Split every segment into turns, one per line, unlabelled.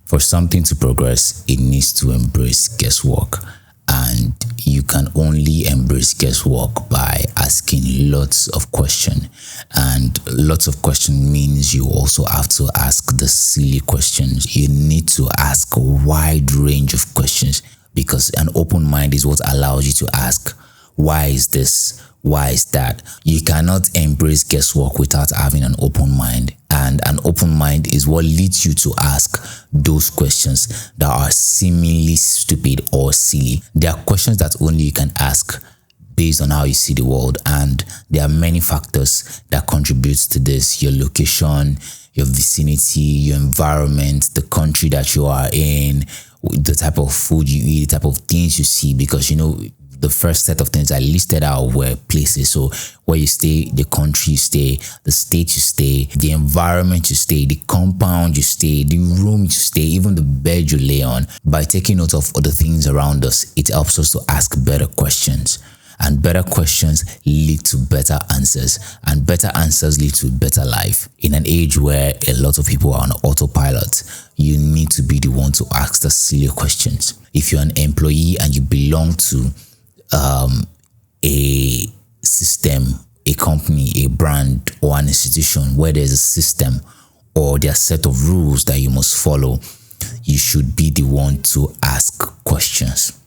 For something to progress, it needs to embrace guesswork. And you can only embrace guesswork by asking lots of questions. And lots of questions means you also have to ask the silly questions. You need to ask a wide range of questions, because an open mind is what allows you to ask, why is this? Why is that? You cannot embrace guesswork without having an open mind. And an open mind is what leads you to ask those questions that are seemingly stupid or silly. There are questions that only you can ask based on how you see the world. And there are many factors that contribute to this. Your location, your vicinity, your environment, the country that you are in, the type of food you eat, the type of things you see. Because, the first set of things I listed out were places. So where you stay, the country you stay, the state you stay, the environment you stay, the compound you stay, the room you stay, even the bed you lay on. By taking note of other things around us, it helps us to ask better questions. And better questions lead to better answers. And better answers lead to a better life. In an age where a lot of people are on autopilot, you need to be the one to ask the silly questions. If you're an employee and you belong to a system, a company, a brand, or an institution where there's a system or there are set of rules that you must follow, you should be the one to ask questions.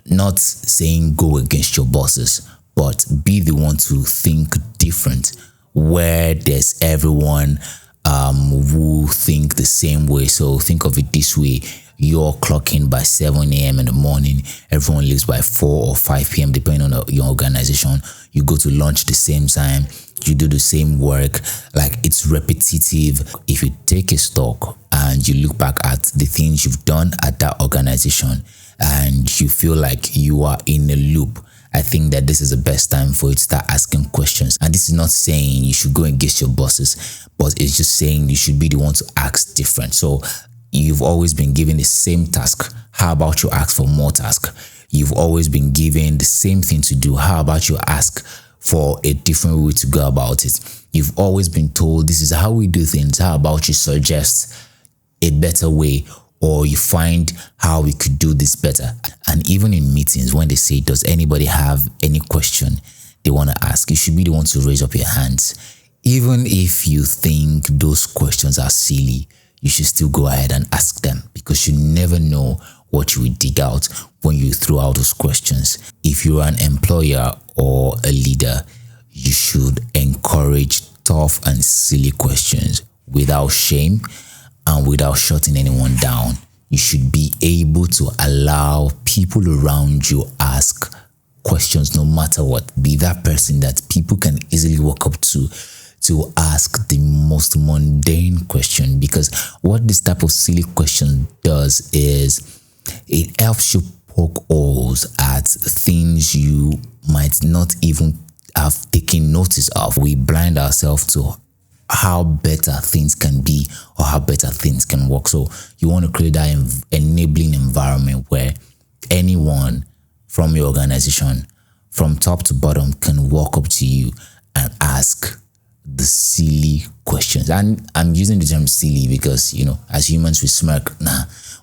Not saying go against your bosses, but be the one to think different, where there's everyone who think the same way. So think of it this way. You're clocking by 7 a.m. in the morning. Everyone leaves by 4 or 5 p.m. depending on your organization. You go to lunch the same time. You do the same work. Like, it's repetitive. If you take a stock and you look back at the things you've done at that organization and you feel like you are in a loop, I think that this is the best time for you to start asking questions. And this is not saying you should go and guess your bosses, but it's just saying you should be the one to ask different. So you've always been given the same task. How about you ask for more task? You've always been given the same thing to do. How about you ask for a different way to go about it? You've always been told this is how we do things. How about you suggest a better way, or you find how we could do this better? And even in meetings, when they say, does anybody have any question they want to ask, you should be the one to raise up your hands. Even if you think those questions are silly, you should still go ahead and ask them, because you never know what you will dig out when you throw out those questions. If you're an employer or a leader, you should encourage tough and silly questions without shame and without shutting anyone down. You should be able to allow people around you ask questions no matter what. Be that person that people can easily walk up to ask the most mundane question. Because what this type of silly question does is it helps you poke holes at things you might not even have taken notice of. We blind ourselves to how better things can be or how better things can work. So you want to create that enabling environment where anyone from your organization, from top to bottom, can walk up to you and ask the silly questions. And I'm using the term silly because, as humans we smirk.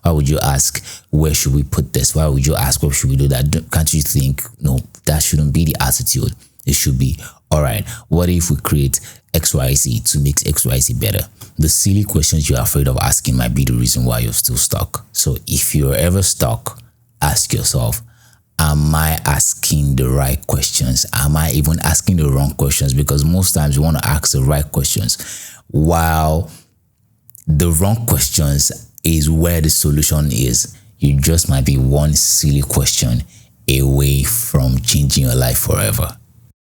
Why would you ask, where should we put this? Why would you ask, what should we do that? Can't you think, no, that shouldn't be the attitude. It should be, all right, what if we create XYZ to make XYZ better? The silly questions you're afraid of asking might be the reason why you're still stuck. So if you're ever stuck, ask yourself, am I asking the right questions? Am I even asking the wrong questions? Because most times you want to ask the right questions, while the wrong questions is where the solution is. You just might be one silly question away from changing your life forever.